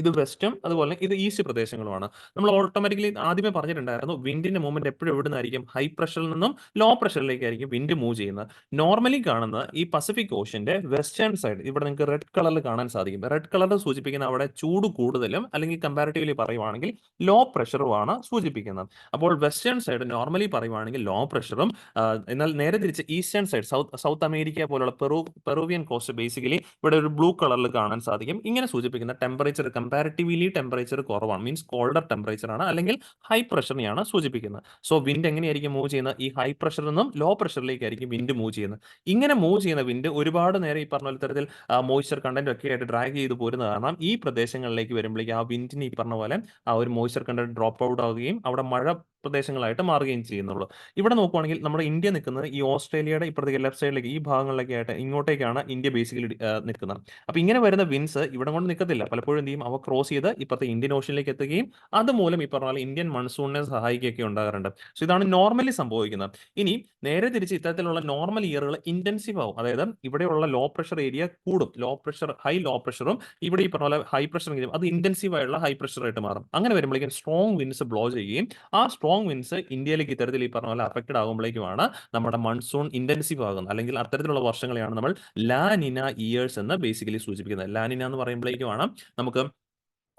Speaker 1: ഇത് വെസ്റ്റും അതുപോലെ ഇത് ഈസ്റ്റ് പ്രദേശങ്ങളുമാണ്. നമ്മൾ ഓട്ടോമാറ്റിക്കലി ആദ്യമേ പറഞ്ഞിട്ടുണ്ടായിരുന്നു, വിൻഡിന്റെ മൂവ്മെന്റ് എപ്പോഴും എവിടെ നിന്നായിരിക്കും, ഹൈ പ്രഷറിൽ നിന്നും ലോ പ്രഷറിലേക്കായിരിക്കും വിൻഡ് മൂവ് ചെയ്യുന്നത്. നോർമലി കാണുന്ന ഈ പസഫിക് ഓഷന്റെ വെസ്റ്റേൺ സൈഡ് ഇവിടെ നിങ്ങൾക്ക് റെഡ് കളറിൽ കാണാൻ സാധിക്കും. റെഡ് കളർ സൂചിപ്പിക്കുന്ന അവിടെ ചൂട് കൂടുതലും അല്ലെങ്കിൽ കമ്പാരിറ്റീവ്ലി പറയുവാണെങ്കിൽ ലോ പ്രഷറുമാണ് സൂചിപ്പിക്കുന്നത്. അപ്പോൾ വെസ്റ്റേൺ സൈഡ് നോർമലി പറയുവാണെങ്കിൽ ലോ പ്രഷറും, എന്നാൽ നേരെ തിരിച്ച് ഈസ്റ്റേൺ സൈഡ് സൗത്ത് അമേരിക്ക പോലുള്ള പെറുവിയൻ കോസ്റ്റ് ബേസിക്കലി ഇവിടെ ഒരു ബ്ലൂ കളറിൽ കാണാൻ സാധിക്കും. ഇങ്ങനെ സൂചിപ്പിക്കുന്ന ടെമ്പറേച്ചർ കമ്പാരിറ്റീവ്ലി ടെമ്പറേച്ചർ കുറവാണ്, മീൻസ് കോൾഡർ ടെമ്പറേച്ചർ ആണ്, അല്ലെങ്കിൽ ഹൈ പ്രഷറിനെയാണ് സൂചിപ്പിക്കുന്നത്. സോ വിൻഡ് എങ്ങനെയായിരിക്കും മൂവ് ചെയ്യുന്നത്, ഈ ഹൈ പ്രഷറിൽ നിന്നും ലോ പ്രഷറിലേക്കായിരിക്കും വിൻഡ് മൂവ് ചെയ്യുന്നത്. ഇങ്ങനെ മൂവ് ചെയ്യുന്ന വിൻഡ് ഒരുപാട് നേരം ഈ പറഞ്ഞ തരത്തിൽ മോയ്സ്ചർ കണ്ടന്റ് ഒക്കെ ആയിട്ട് ഡ്രാഗ് ചെയ്ത് പോരുന്ന കാരണം ഈ പ്രദേശങ്ങളിലേക്ക് വരുമ്പോഴേക്കും ആ വിൻഡിന് ഈ പറഞ്ഞ പോലെ ആ ഒരു മോയ്സ്ചർ കണ്ടന്റ് ഡ്രോപ്പ് ഔട്ട് ആവുകയും അവിടെ മഴ പ്രദേശങ്ങളായിട്ട് മാറുകയും ചെയ്യുന്നുള്ളൂ. ഇവിടെ നോക്കുവാണെങ്കിൽ നമ്മുടെ ഇന്ത്യ നിൽക്കുന്നത് ഈ ഓസ്ട്രേലിയയുടെ ഇപ്പുറത്തേക്ക് ലെഫ്റ്റ് സൈഡിലേക്ക് ഈ ഭാഗങ്ങളിലേക്ക് ആയിട്ട് ഇങ്ങോട്ടേക്കാണ് ഇന്ത്യ ബേസിക്കലി നിൽക്കുന്നത്. അപ്പൊ ഇങ്ങനെ വരുന്ന വിൻസ് ഇവിടെ കൊണ്ട് നിൽക്കത്തില്ല, പലപ്പോഴും എന്ത് ചെയ്യും, അവ ക്രോസ് ചെയ്ത് ഇപ്പുറത്തെ ഇന്ത്യൻ ഓഷനിലേക്ക് എത്തുകയും അതുമൂലം ഈ പറഞ്ഞ പോലെ ഇന്ത്യൻ മൺസൂണിനെ സഹായിക്കുകയൊക്കെ ഉണ്ടാകാറുണ്ട്. സോ ഇതാണ് നോർമലി സംഭവിക്കുന്നത്. ഇനി നേരെ തിരിച്ച് ഇത്തരത്തിലുള്ള നോർമൽ ഇയറുകൾ ഇന്റൻസീവ് ആവും, അതായത് ഇവിടെയുള്ള ലോ പ്രഷർ ഏരിയ കൂടും, ഹൈ ലോ പ്രഷറും ഇവിടെ ഈ പറഞ്ഞ പോലെ ഹൈ പ്രഷർ അത് ഇന്റൻസീവ് ആയിട്ടുള്ള ഹൈ പ്രഷർ ആയിട്ട് മാറും. അങ്ങനെ വരുമ്പോഴേക്കും സ്ട്രോങ് വിൻസ് ബ്ലോ ചെയ്യുകയും ആ സ്ട്രോങ് വിൻസ് ഇന്ത്യയിലേക്ക് ഇത്തരത്തിൽ ഈ പറഞ്ഞ പോലെ അഫക്റ്റഡ് ആകുമ്പോഴേക്കുമാണ് നമ്മുടെ മൺസൂൺ ഇന്റൻസീവ് ആകുന്നത്. അല്ലെങ്കിൽ അത്തരത്തിലുള്ള വർഷങ്ങളെയാണ് നമ്മൾ ലാനിന ഇയേഴ്സ് എന്ന് ബേസിക്കലി സൂചിപ്പിക്കുന്നത്. ലാനിന എന്ന് പറയുമ്പോഴേക്കുമാണ് നമുക്ക്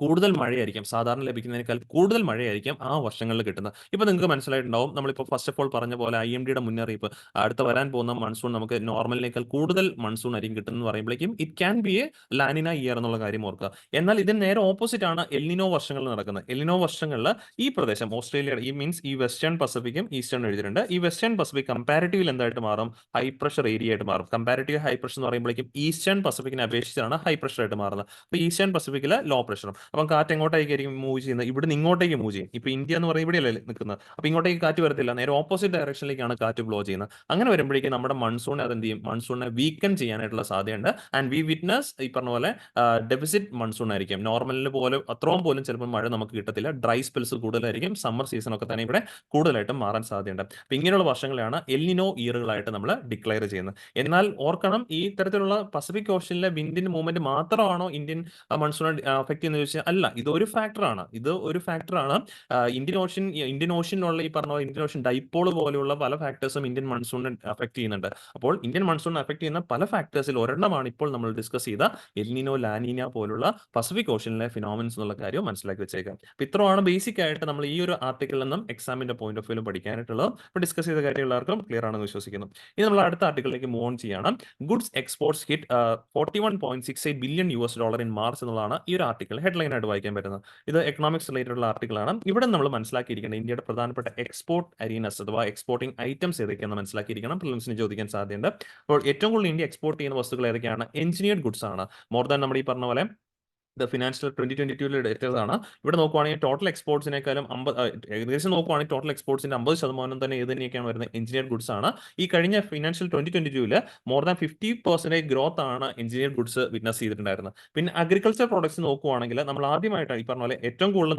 Speaker 1: കൂടുതൽ മഴയായിരിക്കും, സാധാരണ ലഭിക്കുന്നതിനേക്കാൾ കൂടുതൽ മഴയായിരിക്കും ആ വർഷങ്ങളിൽ കിട്ടുന്നത്. ഇപ്പൊ നിങ്ങൾക്ക് മനസ്സിലായിട്ടുണ്ടാവും, നമ്മളിപ്പോൾ ഫസ്റ്റ് ഓഫ് ഓൾ പറഞ്ഞ പോലെ IMDയുടെ മുന്നറിയിപ്പ്, അടുത്ത വരാൻ പോകുന്ന മൺസൂൺ നമുക്ക് നോർമലിനേക്കാൾ കൂടുതൽ മൺസൂൺ ആയിരിക്കും കിട്ടുന്നത് പറയുമ്പോഴേക്കും it can be A La Nina year എന്നുള്ള കാര്യം ഓർക്കുക. എന്നാൽ ഇതിന് നേരെ ഓപ്പോസിറ്റ് ആണ് എൽനിനോ വർഷങ്ങളിൽ നടക്കുന്നത്. എൽനിനോ വർഷങ്ങളിൽ ഈ പ്രദേശം ഓസ്ട്രേലിയയുടെ ഈ വെസ്റ്റേൺ പസഫിക്കും ഈസ്റ്റേൺ എഴുതിയിട്ടുണ്ട്. ഈ വെസ്റ്റേൺ പസഫിക് കമ്പാരിറ്റീവിൽ എന്തായിട്ട് മാറും, ഹൈ പ്രഷർ ഏരിയ ആയിട്ട് മാറും. കമ്പാരിറ്റീവ് ഹൈ പ്രഷർ എന്ന് പറയുമ്പോഴേക്കും ഈസ്റ്റേൺ പസഫിക്കിനെ അപേക്ഷിച്ചാണ് ഹൈ പ്രഷർ ആയിട്ട് മാറുന്നത്. അപ്പോൾ ഈസ്റ്റേൺ പസഫിക്കിലെ ലോ പ്രഷറും, അപ്പം കാറ്റ് എങ്ങോട്ടേക്കായിരിക്കും മൂവ് ചെയ്യുന്നത്, ഇവിടുന്ന് ഇങ്ങോട്ടേക്ക് മൂവ് ചെയ്യും. ഇപ്പൊ ഇന്ത്യ എന്ന് പറയുമ്പോൾ ഇവിടെയല്ലേ നിൽക്കുന്നത്, അപ്പൊ ഇങ്ങോട്ടേക്ക് കാറ്റ് വരത്തില്ല, നേരെ ഓപ്പോസിറ്റ് ഡയറക്ഷനിലേക്കാണ് കാറ്റ് ബ്ലോ ചെയ്യുന്നത്. അങ്ങനെ വരുമ്പോഴേക്കും നമ്മുടെ മൺസൂൺ അതെന്ത് ചെയ്യും, മൺസൂണിനെ വീക്കൻ ചെയ്യാനായിട്ടുള്ള സാധ്യതയുണ്ട്. ആൻഡ് വി വിറ്റ്നസ് ഈ പറഞ്ഞ പോലെ ഡെഫിസിറ്റ് മൺസൂൺ ആയിരിക്കും. നോർമലിന് പോലെ അത്രയും പോലും ചിലപ്പോൾ മഴ നമുക്ക് കിട്ടത്തില്ല, ഡ്രൈ സ്പെൽസ് കൂടുതലായിരിക്കും, സമ്മർ സീസൺ ഒക്കെ തന്നെ ഇവിടെ കൂടുതലായിട്ടും മാറാൻ സാധ്യതയുണ്ട്. അപ്പൊ ഇങ്ങനെയുള്ള വർഷങ്ങളാണ് എൽനിനോ ഇയറുകളായിട്ട് നമ്മൾ ഡിക്ലെയർ ചെയ്യുന്നത്. എന്നാൽ ഓർക്കണം, ഈ തരത്തിലുള്ള പസഫിക് ഓഷനിലെ വിൻഡിന്റെ മൂവ്മെന്റ് മാത്രമാണോ ഇന്ത്യൻ മൺസൂൺ അഫക്ട് ചെയ്യുന്നത് ചോദിച്ചാൽ അല്ല, ഇത് ഒരു ഫാക്ടറാണ്. ഇന്ത്യൻ ഓഷ്യനിലുള്ള ഈ പറഞ്ഞ ഇന്ത്യൻ ഓഷ്യൻ ഡൈപോൾ പോലെയുള്ള പല ഫാക്ടേഴ്സും ഇന്ത്യൻ മൺസൂണിനെ അഫക്ട് ചെയ്യുന്നുണ്ട്. അപ്പോൾ ഇന്ത്യൻ മൺസൂണിനെ അഫക്ട് ചെയ്യുന്ന പല ഫാക്ടേഴ്സിൽ ഒരെണ്ണമാണ് ഇപ്പോൾ നമ്മൾ ഡിസ്കസ് ചെയ്ത എൽനിനോ ലാനിന പോലുള്ള പസഫിക് ഓഷ്യനിലെ ഫിനോമിനൻസ് എന്നുള്ള കാര്യം മനസ്സിലാക്കി വെച്ചേക്കാം. അപ്പൊ ഇത്രയാണ് ബേസിക് ആയിട്ട് നമ്മൾ ഈ ഒരു ആർട്ടിക്കിളിൽ നിന്നും എക്സാമിന്റെ പോയിന്റ് ഓഫ് വ്യൂ പഠിക്കാനായിട്ടുള്ളത്. അപ്പോൾ ഡിസ്കസ് ചെയ്ത കാര്യം എല്ലാവർക്കും ക്ലിയർ ആണെന്ന് വിശ്വസിക്കുന്നു. ഇനി നമ്മൾ അടുത്ത ആർട്ടിക്കിളിലേക്ക് മൂവ് ഓൺ ചെയ്യണം. Goods exports hit $41.68 billion in March എന്നുള്ളതാണ് ഈ ഒരു ആർട്ടിക്കിൾ ഹെഡ്ലൈൻ ഹെഡ്ലൈനായിട്ട് വായിക്കാൻ പറ്റുന്നത്. ഇത് എക്കണോമിക്സ് റിലേറ്റഡ് ഉള്ള ആർട്ടിക്കിളാണ്. ഇവിടെ നമ്മൾ മനസ്സിലാക്കിയിരിക്കുന്നത് ഇന്ത്യയുടെ പ്രധാനപ്പെട്ട എക്സ്പോർട്ട് അരീനസ് അഥവാ എക്സ്പോർട്ടിംഗ് ഐറ്റംസ് ഏതൊക്കെയാണെന്ന് മനസ്സിലാക്കിയിരിക്കണം. പ്രിലിംസിന് ചോദിക്കാൻ സാധ്യതയുണ്ട്. അപ്പോൾ ഏറ്റവും കൂടുതൽ ഇന്ത്യ എക്സ്പോർട്ട് ചെയ്യുന്ന വസ്തുക്കൾ ഏതൊക്കെയാണ്? എഞ്ചിനീയർഡ് ഗുഡ്സ് ആണ്. മോർ ദാൻ നമ്മുടെ ഈ പറഞ്ഞ പോലെ ഫിനാൻഷ്യൽ 2022 ഡേറ്റസ് ആണ്. ഇവിടെ നോക്കുവാണെങ്കിൽ ടോട്ടൽ എക്സ്പോർട്സിനേക്കാളും ഏകദേശം നോക്കുവാണെങ്കിൽ ടോട്ടൽ എക്സ്പോർട്സിന്റെ 50% തന്നെ ഏത് തന്നെയൊക്കെയാണ് വരുന്നത്? എഞ്ചിനീയർ ഗുഡ്സ് ആണ്. ഈ കഴിഞ്ഞ ഫിനാൻഷ്യൽ 2022 മോർ ദാൻ 50% ഗ്രോത്ത് ആണ് എഞ്ചിനീയർ ഗുഡ്സ് വിറ്റ്നസ് ചെയ്തിട്ടുണ്ടായിരുന്നത്. പിന്നെ അഗ്രികൾച്ചർ പ്രോഡക്ട്സ് നോക്കുവാണെങ്കിൽ നമ്മൾ ആദ്യമായിട്ട് ഈ പറഞ്ഞ പോലെ ഏറ്റവും കൂടുതൽ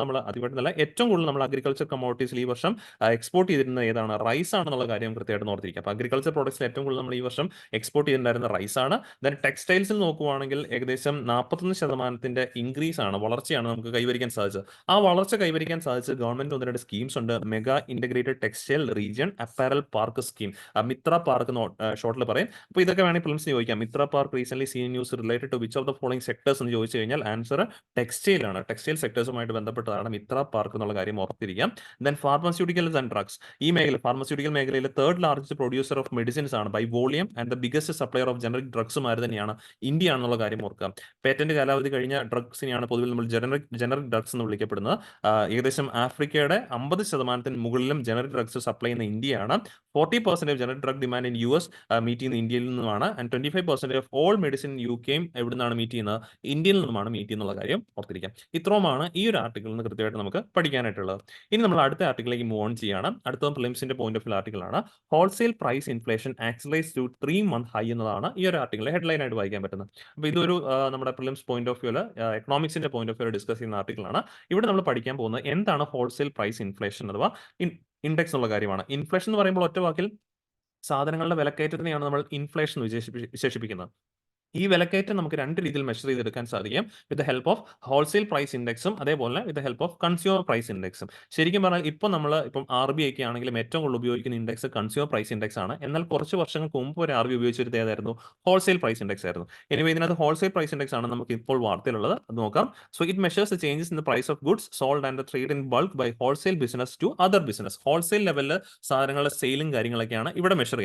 Speaker 1: നമ്മൾ അഗ്രികൾച്ചർ കമ്മോഡിറ്റീസിൽ ഈ വർഷം എക്സ്പോർട്ട് ചെയ്തിരുന്നത് ഏതാണ്? റൈസ് ആണെന്നുള്ള കാര്യം കൃത്യമായിട്ട് ഓർത്തിരിക്കുക. അപ്പോൾ അഗ്രികൾച്ചർ പ്രോഡക്ട്സിൽ ഏറ്റവും കൂടുതൽ നമ്മൾ ഈ വർഷം എക്സ്പോർട്ട് ചെയ്തിട്ടുണ്ടായിരുന്ന റൈസ് ആണ്. ദെൻ ടെക്സ്റ്റൈൽസിൽ നോക്കുവാണെങ്കിൽ ഏകദേശം 41% ഇൻക്രീസ് ആണ്, വളർച്ചയാണ് നമുക്ക് കൈവരിക്കാൻ സാധിച്ചത്. ആ വളർച്ച കൈവരിക്കാൻ സാധിച്ചത് ഗവൺമെന്റ് 1-2 സ്കീംസ് ഉണ്ട്. Mega integrated textile region apparel park scheme, MITRA park ഷോർട്ടിൽ പറയും. അപ്പോൾ ഇതൊക്കെ വേണമെങ്കിൽ പ്രിലിംസിന് ചോദിക്കാം. MITRA park recent seen news related to which of the following sectors എന്ന് ചോദിച്ചു കഴിഞ്ഞാൽ ആൻസർ ടെക്സ്റ്റൈൽ ആണ്. ടെക്സ്റ്റൈൽ സെക്ടേഴ്സുമായിട്ട് ബന്ധപ്പെട്ടതാണ് മിത്ര പാർക്ക് എന്നുള്ള കാര്യം ഓർത്തിരിക്കാം. ദെൻ ഫാർമസ്യൂട്ടിക്കൽസ് ആൻഡ് ഡ്രഗ്സ്, ഈ മേഖല ഫാർമസ്യൂട്ടിക്കൽ മേഖലയിലെ third largest producer of medicines ആണ് by volume and the biggest supplier of generic ഡ്രഗ്സും ആര് തന്നെയാണ്? ഇന്ത്യ ആണെന്നുള്ള കാര്യം ഓർക്കുക. പേറ്റന്റ് കാലാവധി കഴിഞ്ഞ ഡ്രഗ്സിനെയാണ് പൊതുവിൽ നമ്മൾ ജനറിക് ഡ്രഗ്സ് എന്ന് വിളിക്കപ്പെടുന്നത്. ഏകദേശം ആഫ്രിക്കയുടെ 50% മുകളിലും ജനറിക് ഡ്രഗ്സ് സപ്ലൈ ചെയ്യുന്ന ഇന്ത്യയാണ്. 40% generic drug demand in US meet ചെയ്യുന്ന ഇന്ത്യയിൽ നിന്നുമാണ്. And 25% of all medicine UK എവിടെ നിന്നാണ് മീറ്റ് ചെയ്യുന്നത്? ഇന്ത്യയിൽ നിന്നുമാണ് മീറ്റ് ചെയ്യുന്നുള്ള കാര്യം ഓർത്തിരിക്കാം. ഇത്രയുമാണ് ഈ ഒരു ആർട്ടിക്കിളിൽ നിന്ന് കൃത്യമായിട്ട് നമുക്ക് പഠിക്കാനായിട്ടുള്ളത്. ഇനി നമ്മൾ അടുത്ത ആർട്ടിക്കിളിലേക്ക് മൂവ് ഓൺ ചെയ്യാണ്. അടുത്ത പ്രിലിംസിന്റെ പോയിന്റ് ഓഫ് വ്യൂ ആർട്ടിക്കിളാണ്. Wholesale price inflation accelerates to 3-month high എന്നതാണ് ഈ ഒരു ആർട്ടിക്കിൾ ഹെഡ്ലൈൻ ആയിട്ട് വായിക്കാൻ പറ്റുന്നത്. അപ്പോൾ ഇതൊരു നമ്മുടെ പ്രിലിംസ് പോയിന്റ് ഓഫ് വ്യൂല് എക്കണോമിക്സിന്റെ പോയിന്റ് ഓഫ് വ്യൂ ഡിസ്കസ് ചെയ്യുന്ന ആർട്ടിക്കിളാണ്. ഇവിടെ നമ്മൾ പഠിക്കാൻ പോകുന്നത് എന്താണ് ഹോൾസെയിൽ പ്രൈസ് ഇൻഫ്ലേഷൻ അഥവാ ഇൻഡെക്സ് എന്നുള്ള കാര്യമാണ്. ഇൻഫ്ലേഷൻ എന്ന് പറയുമ്പോൾ ഒറ്റ വാക്കിൽ സാധനങ്ങളുടെ വിലക്കയറ്റത്തിനെയാണ് നമ്മൾ ഇൻഫ്ലേഷൻ വിശേഷിപ്പിക്കുന്നത്. ഈ വിലക്കയറ്റം നമുക്ക് രണ്ട് രീതിയിൽ മെഷർ ചെയ്തെടുക്കാൻ സാധിക്കും. With the help of wholesale price ഇൻഡെക്സും അതേപോലെ with the help of consumer price ഇൻഡെക്സും. ശരിക്കും പറഞ്ഞാൽ ഇപ്പം RBI ഒക്കെ ആണെങ്കിലും ഏറ്റവും കൂടുതൽ ഉപയോഗിക്കുന്ന ഇൻഡെക്സ് കൺസ്യൂമർ പ്രൈസ് ഇൻഡെക്സ് ആണ്. എന്നാൽ കുറച്ച് വർഷങ്ങൾക്ക് മുമ്പ് വരെ RBI ഉപയോഗിച്ചിരുന്നത് ഏതായിരുന്നു? ഹോൾസെയിൽ പ്രൈസ് ഇൻഡെക്സ് ആയിരുന്നു. എനിവേ ഇതിനകത്ത് ഹോൾസെയിൽ പ്രൈസ് ഇൻഡെക്സ് ആണ് നമുക്ക് ഇപ്പോൾ വാർത്തയിലുള്ളത്. അത് നോക്കാം. So it measures the changes in the price of goods sold and trade in bulk by wholesale business to other business. Wholesale ലെവലിൽ സാധനങ്ങളുടെ സെയിലും കാര്യങ്ങളൊക്കെയാണ് ഇവിടെ മെഷർ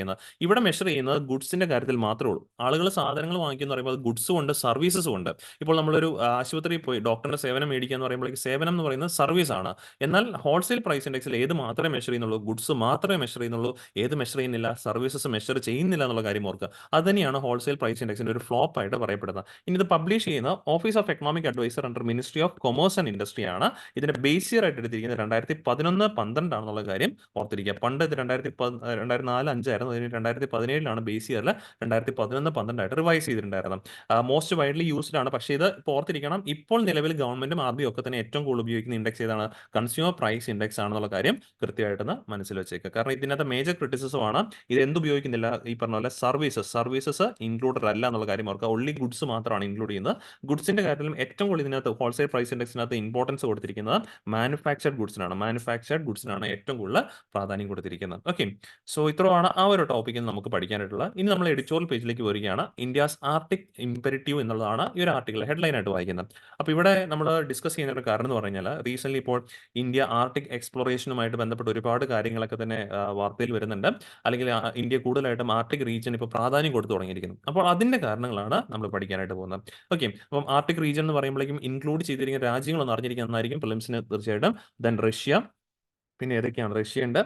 Speaker 1: ചെയ്യുന്നത്. ഗുഡ്സിന്റെ കാര്യത്തിൽ മാത്രമേ ഉള്ളൂ. ആളുകൾ സാധനങ്ങൾ വാങ്ങിക്കുന്ന പറയുമ്പോൾ ഗുഡ്സും ഉണ്ട്, സർവീസസും ഉണ്ട്. ഇപ്പോൾ നമ്മളൊരു ആശുപത്രിയിൽ പോയി ഡോക്ടറിന്റെ സേവനം മേടിക്കുക എന്ന് പറയുമ്പോഴേക്ക് സേവനം എന്ന് പറയുന്നത് സർവീസ് ആണ്. എന്നാൽ ഹോൾസെയിൽ പ്രൈസ് ഇൻഡെക്സിൽ ഏത് മാത്രമേ മെഷർ ചെയ്യുന്നുള്ളൂ? ഗുഡ്സ് മാത്രമേ മെഷർ ചെയ്യുന്നുള്ളൂ. ഏത് മെഷർ ചെയ്യുന്നില്ല? സർവീസസ് മെഷർ ചെയ്യുന്നില്ല എന്നുള്ള കാര്യം ഓർക്കുക. അത് തന്നെയാണ് ഹോൾസെയിൽ പ്രൈസ് ഇൻഡെക്സിന്റെ ഒരു ഫ്ലോപ്പ് ആയിട്ട് പറയപ്പെടുന്നത്. ഇനി ഇത് പബ്ലിഷ് ചെയ്യുന്ന office of economic adviser under ministry of commerce and industry ആണ്. ഇതിന്റെ ബേസ് ഇയർ ആയിട്ട് എടുത്തിരിക്കുന്നത് 2011-12 ആണെന്നുള്ള കാര്യം ഓർത്തിരിക്കുക. പണ്ട് ഇത് 2004-5 ആയിരുന്നു. 2017 ബേസ് ഇയറിൽ 2011-12 ആയിട്ട് റിവൈസ് ചെയ്തിട്ടുണ്ടായിരുന്നു. മോസ്റ്റ് വൈഡ്ലി യൂസ്ഡ് ആണ്. പക്ഷേ ഇത് ഇപ്പോൾ ഓർത്തിരിക്കണം, ഇപ്പോൾ നിലവിൽ ഗവൺമെന്റും RBI ഒക്കെ തന്നെ ഏറ്റവും കൂടുതൽ ഉപയോഗിക്കുന്ന ഇൻഡെക്സ് ഏതാണ്? കൺസ്യൂമർ പ്രൈസ് ഇൻഡെക്സ് ആണെന്നുള്ള കാര്യം കൃത്യമായിട്ടൊന്ന് മനസ്സിൽ വെച്ചേക്കുക. കാരണം ഇതിനകത്ത് മേജർ ക്രിറ്റിസിസം ആണ് ഇത് എന്ത് ഉപയോഗിക്കുന്നില്ല, ഈ പറഞ്ഞ പോലെ സർവീസസ് ഇൻക്ലൂഡഡ് അല്ല എന്നുള്ള കാര്യം ഓർക്കുക. ഓൺലി ഗുഡ്സ് മാത്രമാണ് ഇൻക്ലൂഡ് ചെയ്യുന്നത്. ഗുഡ്സിന്റെ കാര്യത്തിലും ഏറ്റവും കൂടുതൽ ഇതിനകത്ത് ഹോൾസെയിൽ പ്രൈസ് ഇൻഡെക്സിനകത്ത് ഇമ്പോർട്ടൻസ് കൊടുത്തിരിക്കുന്നത് മാനുഫാക്ചർഡ് ഗുഡ്സിനാണ് ഏറ്റവും കൂടുതൽ പ്രാധാന്യം കൊടുത്തിരിക്കുന്നത്. ഓക്കെ, സോ ഇത്രയാണ് ആ ഒരു ടോപ്പിക്കിൽ നമുക്ക് പഠിക്കാനായിട്ടുള്ളത്. ഇനി നമ്മൾ എഡിറ്റോറിയൽ പേജിലേക്ക് വരികയാണ്. ഇന്ത്യാസ് ആർട്ടിക് ഇംപെരറ്റീവ് എന്നുള്ളതാണ് ഈ ഒരു ആർട്ടിക്കിൾ ഹെഡ്ലൈൻ ആയിട്ട് വായിക്കുന്നത്. അപ്പോൾ ഇവിടെ നമ്മൾ ഡിസ്കസ് ചെയ്യുന്ന ഒരു കാരണം എന്ന് പറഞ്ഞാൽ റീസെന്റ് ഇപ്പോൾ ഇന്ത്യ ആർട്ടിക് എക്സ്പ്ലോറേഷനുമായിട്ട് ബന്ധപ്പെട്ട് ഒരുപാട് കാര്യങ്ങളൊക്കെ തന്നെ വാർത്തയിൽ വരുന്നുണ്ട്. അല്ലെങ്കിൽ ഇന്ത്യ കൂടുതലായിട്ടും ആർട്ടിക് റീജിയൻ ഇപ്പോൾ പ്രാധാന്യം കൊടുത്തു തുടങ്ങിയിരിക്കുന്നു. അപ്പോൾ അതിന്റെ കാരണങ്ങളാണ് നമ്മൾ പഠിക്കാനായിട്ട് പോകുന്നത്. ഓക്കെ, അപ്പം ആർട്ടിക് റീജിയൻ എന്ന് പറയുമ്പോഴേക്കും ഇൻക്ലൂഡ് ചെയ്തിരിക്കുന്ന രാജ്യങ്ങളൊന്നും അറിഞ്ഞിരിക്കുന്നതായിരിക്കും പ്രിലിംസിന് തീർച്ചയായിട്ടും. ദെൻ റഷ്യ, പിന്നെ ഏതൊക്കെയാണ്? റഷ്യ ഉണ്ട്,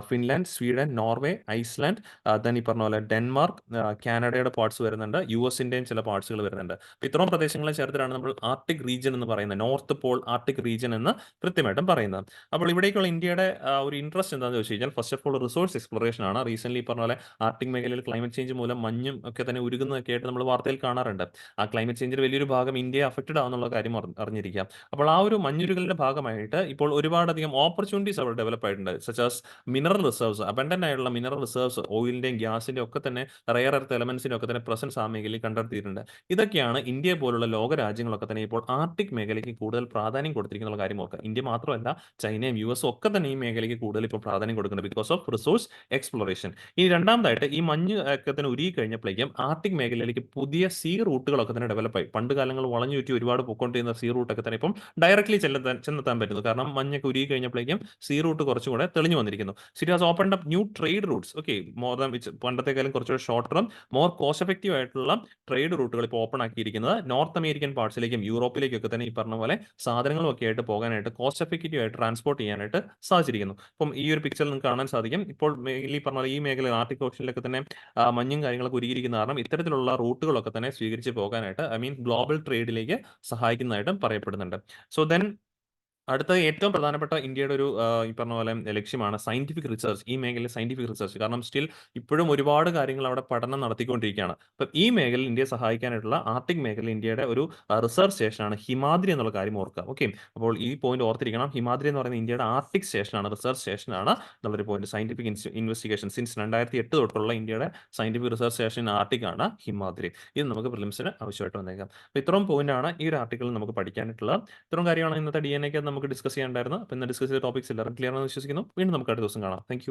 Speaker 1: Finland, Sweden, Norway, Iceland, then ഈ പറഞ്ഞ പോലെ ഡെൻമാർക്ക്, കാനഡയുടെ പാർട്സ് വരുന്നുണ്ട്, US-ന്റെയും ചില പാർട്സുകൾ വരുന്നുണ്ട്. അപ്പോൾ ഇത്രയും പ്രദേശങ്ങളെ ചേർത്തിട്ടാണ് നമ്മൾ ആർട്ടിക് റീജിയൻ എന്ന് പറയുന്നത്, നോർത്ത് പോൾ ആർട്ടിക് റീജിയൻ എന്ന് കൃത്യമായിട്ടും പറയുന്നത്. അപ്പോൾ ഇവിടേക്കുള്ള ഇന്ത്യയുടെ ഒരു ഇൻട്രസ്റ്റ് എന്താണെന്ന് വെച്ച് കഴിഞ്ഞാൽ first of all resource exploration ആണ്. റീസെന്റ് പറഞ്ഞ പോലെ ആർട്ടിക് മേഖലയിൽ ക്ലൈമറ്റ് ചേഞ്ച് മൂലം മഞ്ഞും ഒക്കെ തന്നെ ഉരുകുന്നതൊക്കെ ആയിട്ട് നമ്മൾ വാർത്തയിൽ കാണാറുണ്ട്. ആ ക്ലൈമറ്റ് ചേഞ്ചിൽ വലിയൊരു ഭാഗം ഇന്ത്യയെ അഫക്റ്റഡ് ആവുന്നുള്ള കാര്യം അറിഞ്ഞിരിക്കാം. അപ്പോൾ ആ ഒരു മഞ്ഞുരുകലിന്റെ ഭാഗമായിട്ട് ഇപ്പോൾ ഒരുപാടധികം ഓപ്പർച്യൂണിറ്റീസ് അവിടെ ഡെവലപ്പ് ആയിട്ടുണ്ട്. Such as mineral reserves, abundant ആയിട്ടുള്ള മിനറൽ റിസർവ്സ്, ഓയിലിന്റെയും ഗ്യാസിന്റെയും ഒക്കെ തന്നെ റെയർ എർത്ത് എലമെന്റ്സിന്റെ ഒക്കെ തന്നെ പ്രസൻസ് ആ മേഖലയിൽ കണ്ടെത്തിയിട്ടുണ്ട്. ഇതൊക്കെയാണ് ഇന്ത്യ പോലുള്ള ലോക രാജ്യങ്ങളൊക്കെ തന്നെ ഇപ്പോൾ ആർട്ടിക് മേഖലയ്ക്ക് കൂടുതൽ പ്രാധാന്യം കൊടുത്തിരിക്കുന്ന കാര്യം ഓർക്കുക. ഇന്ത്യ മാത്രമല്ല, ചൈനയും US ഒക്കെ തന്നെ ഈ മേഖലയ്ക്ക് കൂടുതൽ ഇപ്പോൾ പ്രാധാന്യം കൊടുക്കുന്നുണ്ട് ബിക്കോസ് ഓഫ് റിസോഴ്സ് എക്സ്പ്ലോറേഷൻ. ഇനി രണ്ടാമതായിട്ട് ഈ മഞ്ഞ് ഒക്കെ തന്നെ ഉരുകി കഴിഞ്ഞപ്പോഴേക്കും ആർട്ടിക് മേഖലയിലേക്ക് പുതിയ സീ റൂട്ടുകളൊക്കെ തന്നെ ഡെവലപ്പായി. പണ്ട് കാലങ്ങൾ വളഞ്ഞു ചുറ്റി ഒരുപാട് പൊക്കൊണ്ടിരുന്ന സീ റൂട്ടൊക്കെ തന്നെ ഇപ്പം ഡയറക്ട്ലി ചെന്നെത്താൻ പറ്റുന്നു. കാരണം മഞ്ഞൊക്കെ ഉരുകി കഴിഞ്ഞപ്പോഴേക്കും സീ റൂട്ട് റൂട്ട് കുറച്ചുകൂടെ തെളിഞ്ഞു വന്നിരിക്കുന്നു. It has opened up new trade routes. Okay, more than പണ്ടത്തെക്കാളും കുറച്ചുകൂടെ ഷോർട്ടറും മോർ കോസ്റ്റ് എഫക്റ്റീവ് ആയിട്ടുള്ള ട്രേഡ് റൂട്ടുകൾ ഇപ്പോൾ ഓപ്പൺ ആക്കിയിരിക്കുന്നത് നോർത്ത് അമേരിക്കൻ പാർട്സിലേക്കും യൂറോപ്പിലേക്കൊക്കെ തന്നെ ഈ പറഞ്ഞ പോലെ സാധനങ്ങളും ഒക്കെ ആയിട്ട് പോകാനായിട്ട് കോസ്റ്റ് എഫക്റ്റീവ് ആയിട്ട് ട്രാൻസ്പോർട്ട് ചെയ്യാനായിട്ട് സാധിച്ചിരിക്കുന്നു. ഇപ്പം ഈ ഒരു പിക്ചറിൽ നിങ്ങൾക്ക് കാണാൻ സാധിക്കും, ഇപ്പോൾ ഈ പറഞ്ഞ പോലെ ഈ മേഖലയിൽ ആർട്ടിക് ഓഷനിലൊക്കെ തന്നെ മഞ്ഞും കാര്യങ്ങളൊക്കെ ഒരുങ്ങിയിരിക്കുന്ന കാരണം ഇത്തരത്തിലുള്ള റൂട്ടുകളൊക്കെ തന്നെ സ്വീകരിച്ച് പോകാനായിട്ട് ഗ്ലോബൽ ട്രേഡിലേക്ക് സഹായിക്കുന്നതായിട്ടും പറയപ്പെടുന്നുണ്ട്. സോ ദെൻ അടുത്ത ഏറ്റവും പ്രധാനപ്പെട്ട ഇന്ത്യയുടെ ഒരു ഈ പറഞ്ഞ പോലെ ലക്ഷ്യമാണ് സയന്റിഫിക് റിസർച്ച്. ഈ മേഖലയിൽ സയന്റിഫിക് റിസർച്ച്, കാരണം സ്റ്റിൽ ഇപ്പോഴും ഒരുപാട് കാര്യങ്ങൾ അവിടെ പഠനം നടത്തിക്കൊണ്ടിരിക്കുകയാണ്. അപ്പം ഈ മേഖലയിൽ ഇന്ത്യയെ സഹായിക്കാനായിട്ടുള്ള ആർട്ടിക് മേഖലയിൽ ഇന്ത്യയുടെ ഒരു റിസർച്ച് സ്റ്റേഷനാണ് ഹിമാദ്രി എന്നുള്ള കാര്യം ഓർക്കുക. ഓക്കെ, അപ്പോൾ ഈ പോയിന്റ് ഓർത്തിരിക്കണം. ഹിമാദ്രി എന്ന് പറയുന്നത് ഇന്ത്യയുടെ ആർട്ടിക് സ്റ്റേഷനാണ്, റിസർച്ച് സ്റ്റേഷനാണ് എന്നുള്ളൊരു പോയിന്റ്. സയന്റിഫിക് ഇൻവെസ്റ്റിഗേഷൻ സിൻസ് 2008 തൊട്ടുള്ള ഇന്ത്യയുടെ സയന്റിഫിക് റിസർച്ച് സ്റ്റേഷൻ ആർട്ടിക് ആണ് ഹിമാദ്രി. ഇത് നമുക്ക് പ്രിലിംസിന് ആവശ്യമായിട്ട് വന്നേക്കാം. അപ്പോൾ ഇത്രയും പോയിന്റാണ് ഈ ഒരു ആർട്ടിക്കിൾ നമുക്ക് പഠിക്കാനായിട്ടുള്ളത്. ഇത്രയും കാര്യമാണ് ഇന്നത്തെ DNA നമുക്ക് ഡിസ്കസ് ചെയ്യാനുണ്ടായിരുന്നത്. അപ്പോൾ ഇന്ന് ഡിസ്കസ് ചെയ്ത ടോപ്പിക്സ് എല്ലാവരും ക്ലിയർ ആണെന്ന് വിശ്വസിക്കുന്നു. വീണ്ടും നമുക്ക് അടുത്ത ദിവസം കാണാം. താങ്ക്